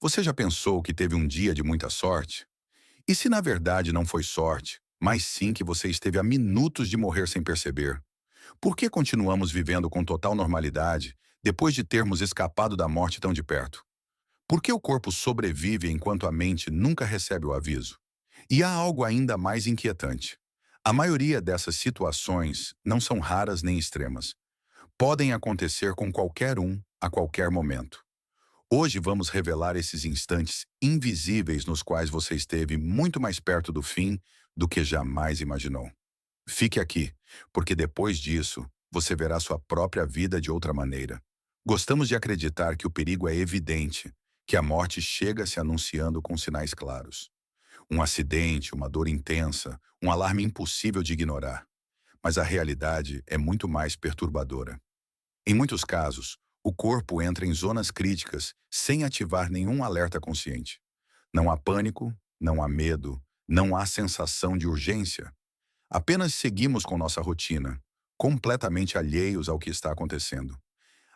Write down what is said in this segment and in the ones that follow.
Você já pensou que teve um dia de muita sorte? E se na verdade não foi sorte, mas sim que você esteve a minutos de morrer sem perceber? Por que continuamos vivendo com total normalidade depois de termos escapado da morte tão de perto? Por que o corpo sobrevive enquanto a mente nunca recebe o aviso? E há algo ainda mais inquietante. A maioria dessas situações não são raras nem extremas. Podem acontecer com qualquer um, a qualquer momento. Hoje vamos revelar esses instantes invisíveis nos quais você esteve muito mais perto do fim do que jamais imaginou. Fique aqui, porque depois disso, você verá sua própria vida de outra maneira. Gostamos de acreditar que o perigo é evidente, que a morte chega se anunciando com sinais claros. Um acidente, uma dor intensa, um alarme impossível de ignorar. Mas a realidade é muito mais perturbadora. Em muitos casos, o corpo entra em zonas críticas sem ativar nenhum alerta consciente. Não há pânico, não há medo, não há sensação de urgência. Apenas seguimos com nossa rotina, completamente alheios ao que está acontecendo.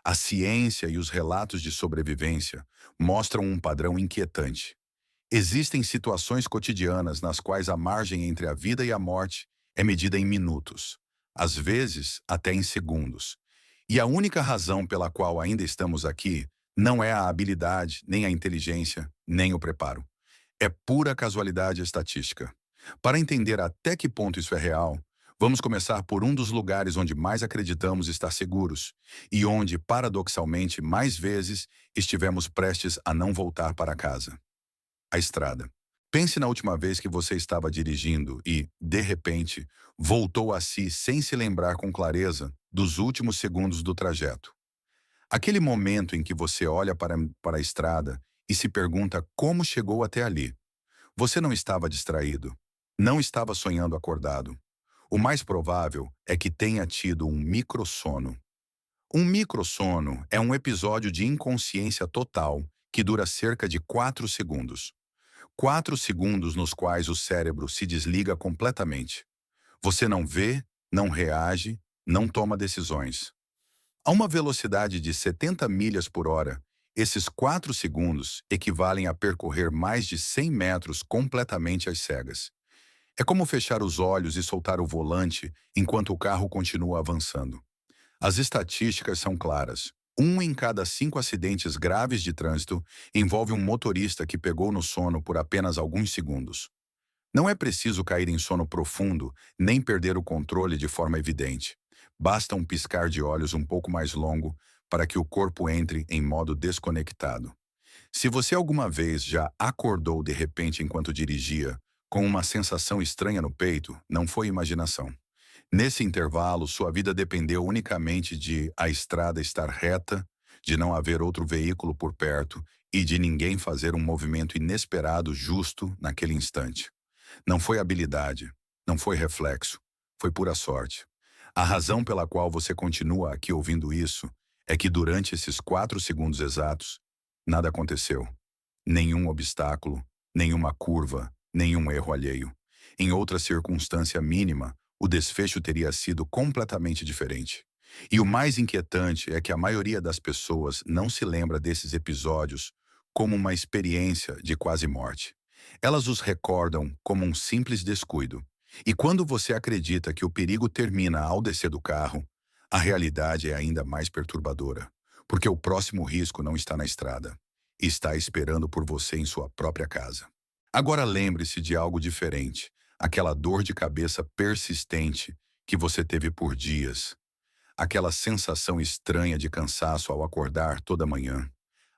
A ciência e os relatos de sobrevivência mostram um padrão inquietante. Existem situações cotidianas nas quais a margem entre a vida e a morte é medida em minutos, às vezes até em segundos. E a única razão pela qual ainda estamos aqui não é a habilidade, nem a inteligência, nem o preparo. É pura casualidade estatística. Para entender até que ponto isso é real, vamos começar por um dos lugares onde mais acreditamos estar seguros e onde, paradoxalmente, mais vezes estivemos prestes a não voltar para casa. A estrada. Pense na última vez que você estava dirigindo e, de repente, voltou a si sem se lembrar com clareza dos últimos segundos do trajeto. Aquele momento em que você olha para a estrada e se pergunta como chegou até ali. Você não estava distraído. Não estava sonhando acordado. O mais provável é que tenha tido um microsono. Um microsono é um episódio de inconsciência total que dura cerca de 4 segundos. 4 segundos nos quais o cérebro se desliga completamente. Você não vê, não reage, não toma decisões. A uma velocidade de 70 milhas por hora, esses 4 segundos equivalem a percorrer mais de 100 metros completamente às cegas. É como fechar os olhos e soltar o volante enquanto o carro continua avançando. As estatísticas são claras. Um em cada 5 acidentes graves de trânsito envolve um motorista que pegou no sono por apenas alguns segundos. Não é preciso cair em sono profundo, nem perder o controle de forma evidente. Basta um piscar de olhos um pouco mais longo para que o corpo entre em modo desconectado. Se você alguma vez já acordou de repente enquanto dirigia, com uma sensação estranha no peito, não foi imaginação. Nesse intervalo, sua vida dependeu unicamente de a estrada estar reta, de não haver outro veículo por perto e de ninguém fazer um movimento inesperado justo naquele instante. Não foi habilidade, não foi reflexo, foi pura sorte. A razão pela qual você continua aqui ouvindo isso é que durante esses 4 segundos exatos, nada aconteceu. Nenhum obstáculo, nenhuma curva, nenhum erro alheio. Em outra circunstância mínima, o desfecho teria sido completamente diferente. E o mais inquietante é que a maioria das pessoas não se lembra desses episódios como uma experiência de quase morte. Elas os recordam como um simples descuido. E quando você acredita que o perigo termina ao descer do carro, a realidade é ainda mais perturbadora, porque o próximo risco não está na estrada, está esperando por você em sua própria casa. Agora lembre-se de algo diferente, aquela dor de cabeça persistente que você teve por dias, aquela sensação estranha de cansaço ao acordar toda manhã,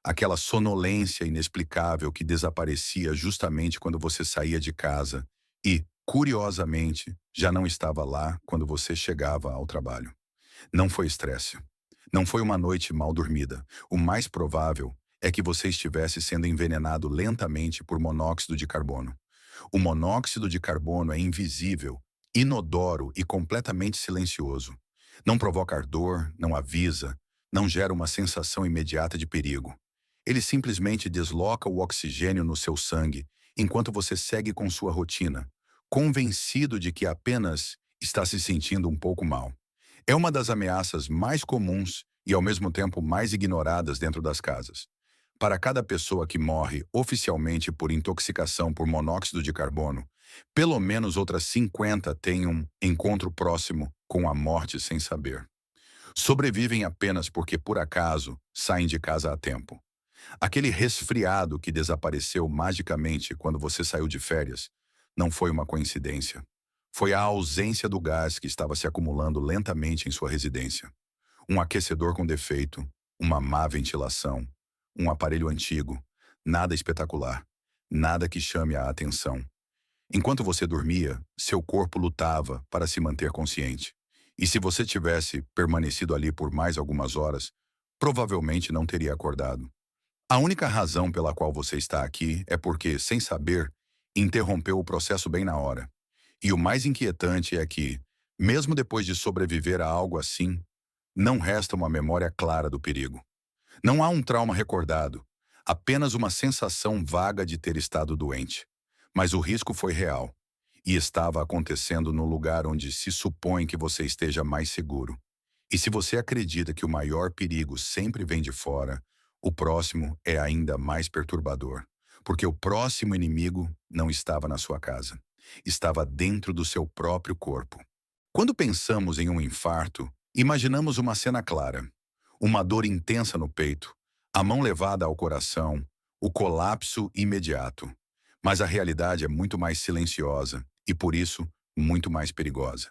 aquela sonolência inexplicável que desaparecia justamente quando você saía de casa e, curiosamente, já não estava lá quando você chegava ao trabalho. Não foi estresse. Não foi uma noite mal dormida. O mais provável é que você estivesse sendo envenenado lentamente por monóxido de carbono. O monóxido de carbono é invisível, inodoro e completamente silencioso. Não provoca ardor, não avisa, não gera uma sensação imediata de perigo. Ele simplesmente desloca o oxigênio no seu sangue enquanto você segue com sua rotina, convencido de que apenas está se sentindo um pouco mal. É uma das ameaças mais comuns e ao mesmo tempo mais ignoradas dentro das casas. Para cada pessoa que morre oficialmente por intoxicação por monóxido de carbono, pelo menos outras 50 têm um encontro próximo com a morte sem saber. Sobrevivem apenas porque, por acaso, saem de casa a tempo. Aquele resfriado que desapareceu magicamente quando você saiu de férias não foi uma coincidência. Foi a ausência do gás que estava se acumulando lentamente em sua residência. Um aquecedor com defeito, uma má ventilação, um aparelho antigo, nada espetacular, nada que chame a atenção. Enquanto você dormia, seu corpo lutava para se manter consciente. E se você tivesse permanecido ali por mais algumas horas, provavelmente não teria acordado. A única razão pela qual você está aqui é porque, sem saber, interrompeu o processo bem na hora. E o mais inquietante é que, mesmo depois de sobreviver a algo assim, não resta uma memória clara do perigo. Não há um trauma recordado, apenas uma sensação vaga de ter estado doente. Mas o risco foi real, e estava acontecendo no lugar onde se supõe que você esteja mais seguro. E se você acredita que o maior perigo sempre vem de fora, o próximo é ainda mais perturbador, porque o próximo inimigo não estava na sua casa, estava dentro do seu próprio corpo. Quando pensamos em um infarto, imaginamos uma cena clara, uma dor intensa no peito, a mão levada ao coração, o colapso imediato. Mas a realidade é muito mais silenciosa e, por isso, muito mais perigosa.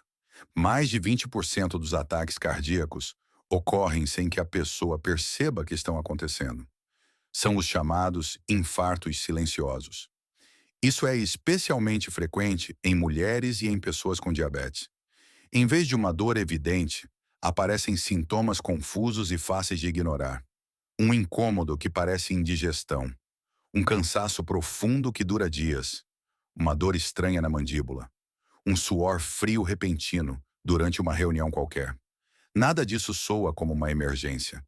Mais de 20% dos ataques cardíacos ocorrem sem que a pessoa perceba que estão acontecendo. São os chamados infartos silenciosos. Isso é especialmente frequente em mulheres e em pessoas com diabetes. Em vez de uma dor evidente, aparecem sintomas confusos e fáceis de ignorar. Um incômodo que parece indigestão. Um cansaço profundo que dura dias. Uma dor estranha na mandíbula. Um suor frio repentino durante uma reunião qualquer. Nada disso soa como uma emergência.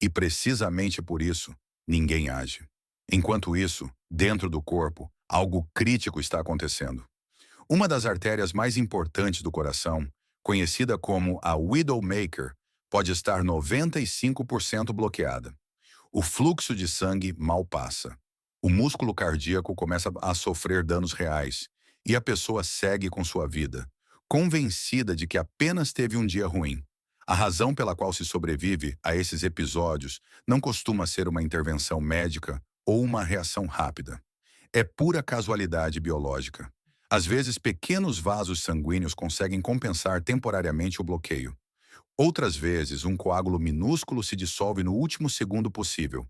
E precisamente por isso, ninguém age. Enquanto isso, dentro do corpo, algo crítico está acontecendo. Uma das artérias mais importantes do coração, conhecida como a Widowmaker, pode estar 95% bloqueada. O fluxo de sangue mal passa. O músculo cardíaco começa a sofrer danos reais e a pessoa segue com sua vida, convencida de que apenas teve um dia ruim. A razão pela qual se sobrevive a esses episódios não costuma ser uma intervenção médica ou uma reação rápida. É pura casualidade biológica. Às vezes, pequenos vasos sanguíneos conseguem compensar temporariamente o bloqueio. Outras vezes, um coágulo minúsculo se dissolve no último segundo possível.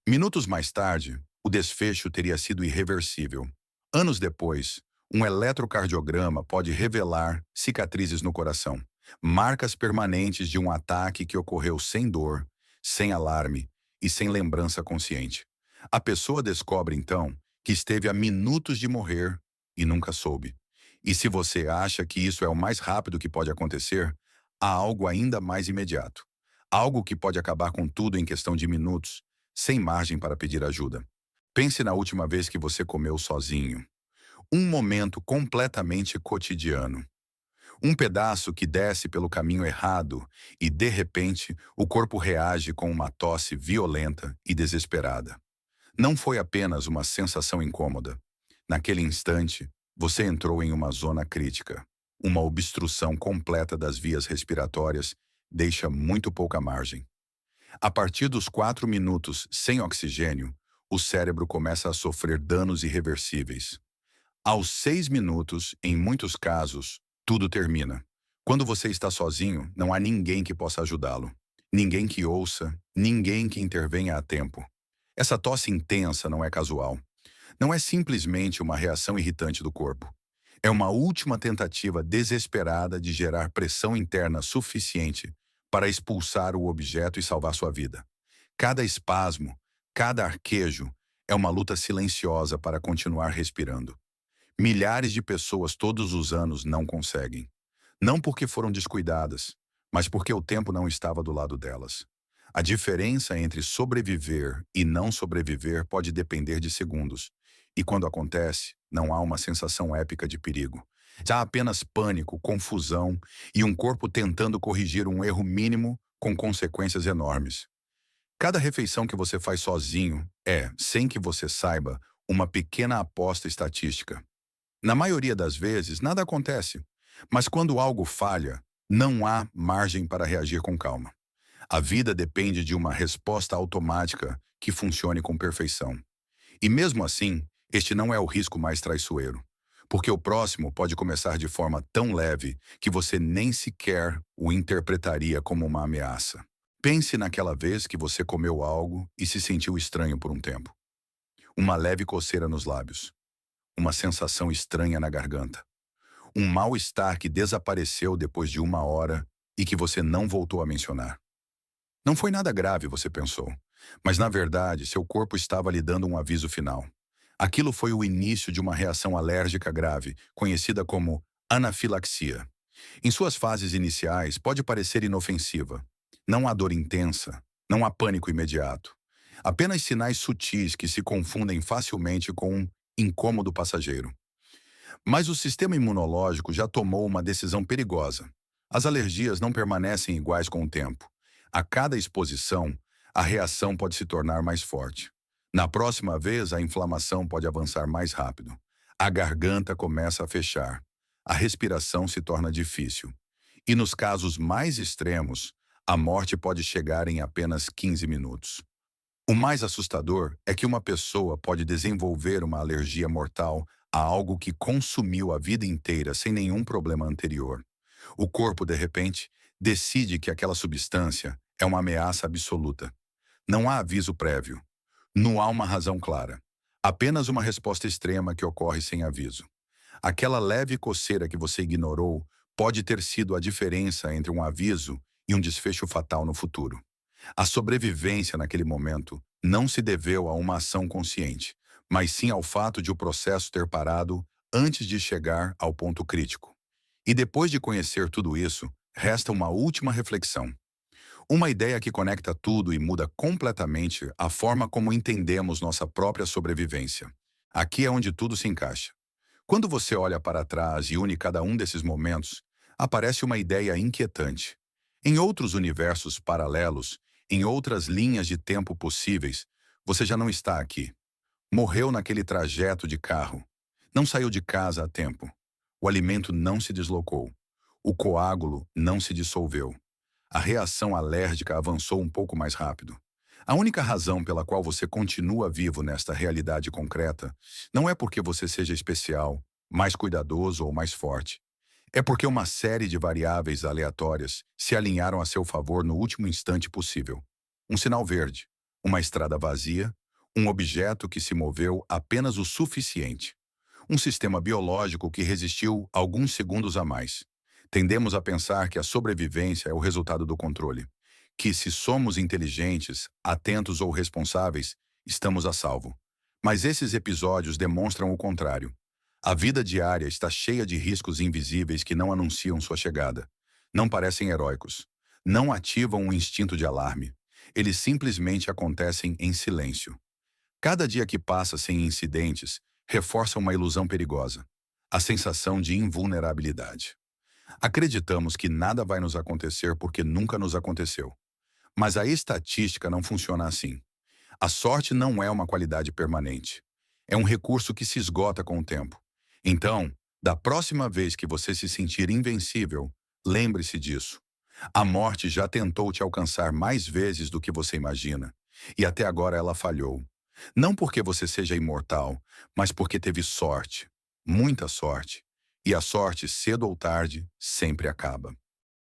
Minutos mais tarde, o desfecho teria sido irreversível. Anos depois, um eletrocardiograma pode revelar cicatrizes no coração, marcas permanentes de um ataque que ocorreu sem dor, sem alarme e sem lembrança consciente. A pessoa descobre, então, que esteve a minutos de morrer e nunca soube. E se você acha que isso é o mais rápido que pode acontecer, há algo ainda mais imediato. Algo que pode acabar com tudo em questão de minutos, sem margem para pedir ajuda. Pense na última vez que você comeu sozinho. Um momento completamente cotidiano. Um pedaço que desce pelo caminho errado e, de repente, o corpo reage com uma tosse violenta e desesperada. Não foi apenas uma sensação incômoda. Naquele instante, você entrou em uma zona crítica. Uma obstrução completa das vias respiratórias deixa muito pouca margem. A partir dos 4 minutos sem oxigênio, o cérebro começa a sofrer danos irreversíveis. Aos 6 minutos, em muitos casos, tudo termina. Quando você está sozinho, não há ninguém que possa ajudá-lo. Ninguém que ouça, ninguém que intervenha a tempo. Essa tosse intensa não é casual. Não é simplesmente uma reação irritante do corpo. É uma última tentativa desesperada de gerar pressão interna suficiente para expulsar o objeto e salvar sua vida. Cada espasmo, cada arquejo é uma luta silenciosa para continuar respirando. Milhares de pessoas todos os anos não conseguem. Não porque foram descuidadas, mas porque o tempo não estava do lado delas. A diferença entre sobreviver e não sobreviver pode depender de segundos. E quando acontece, não há uma sensação épica de perigo. Há apenas pânico, confusão e um corpo tentando corrigir um erro mínimo com consequências enormes. Cada refeição que você faz sozinho é, sem que você saiba, uma pequena aposta estatística. Na maioria das vezes, nada acontece. Mas quando algo falha, não há margem para reagir com calma. A vida depende de uma resposta automática que funcione com perfeição. E mesmo assim, este não é o risco mais traiçoeiro. Porque o próximo pode começar de forma tão leve que você nem sequer o interpretaria como uma ameaça. Pense naquela vez que você comeu algo e se sentiu estranho por um tempo. Uma leve coceira nos lábios, uma sensação estranha na garganta, um mal-estar que desapareceu depois de uma hora e que você não voltou a mencionar. Não foi nada grave, você pensou, mas na verdade seu corpo estava lhe dando um aviso final. Aquilo foi o início de uma reação alérgica grave, conhecida como anafilaxia. Em suas fases iniciais, pode parecer inofensiva. Não há dor intensa, não há pânico imediato. Apenas sinais sutis que se confundem facilmente com um incômodo passageiro. Mas o sistema imunológico já tomou uma decisão perigosa. As alergias não permanecem iguais com o tempo. A cada exposição, a reação pode se tornar mais forte. Na próxima vez, a inflamação pode avançar mais rápido. A garganta começa a fechar. A respiração se torna difícil. E nos casos mais extremos, a morte pode chegar em apenas 15 minutos. O mais assustador é que uma pessoa pode desenvolver uma alergia mortal a algo que consumiu a vida inteira sem nenhum problema anterior. O corpo, de repente, decide que aquela substância é uma ameaça absoluta. Não há aviso prévio. Não há uma razão clara. Apenas uma resposta extrema que ocorre sem aviso. Aquela leve coceira que você ignorou pode ter sido a diferença entre um aviso e um desfecho fatal no futuro. A sobrevivência naquele momento não se deveu a uma ação consciente, mas sim ao fato de o processo ter parado antes de chegar ao ponto crítico. E depois de conhecer tudo isso, resta uma última reflexão. Uma ideia que conecta tudo e muda completamente a forma como entendemos nossa própria sobrevivência. Aqui é onde tudo se encaixa. Quando você olha para trás e une cada um desses momentos, aparece uma ideia inquietante. Em outros universos paralelos, em outras linhas de tempo possíveis, você já não está aqui. Morreu naquele trajeto de carro. Não saiu de casa a tempo. O alimento não se deslocou. O coágulo não se dissolveu. A reação alérgica avançou um pouco mais rápido. A única razão pela qual você continua vivo nesta realidade concreta não é porque você seja especial, mais cuidadoso ou mais forte. É porque uma série de variáveis aleatórias se alinharam a seu favor no último instante possível. Um sinal verde, uma estrada vazia, um objeto que se moveu apenas o suficiente. Um sistema biológico que resistiu alguns segundos a mais. Tendemos a pensar que a sobrevivência é o resultado do controle. Que se somos inteligentes, atentos ou responsáveis, estamos a salvo. Mas esses episódios demonstram o contrário. A vida diária está cheia de riscos invisíveis que não anunciam sua chegada. Não parecem heróicos. Não ativam um instinto de alarme. Eles simplesmente acontecem em silêncio. Cada dia que passa sem incidentes reforça uma ilusão perigosa. A sensação de invulnerabilidade. Acreditamos que nada vai nos acontecer porque nunca nos aconteceu. Mas a estatística não funciona assim. A sorte não é uma qualidade permanente. É um recurso que se esgota com o tempo. Então, da próxima vez que você se sentir invencível, lembre-se disso. A morte já tentou te alcançar mais vezes do que você imagina. E até agora ela falhou. Não porque você seja imortal, mas porque teve sorte. Muita sorte. E a sorte, cedo ou tarde, sempre acaba.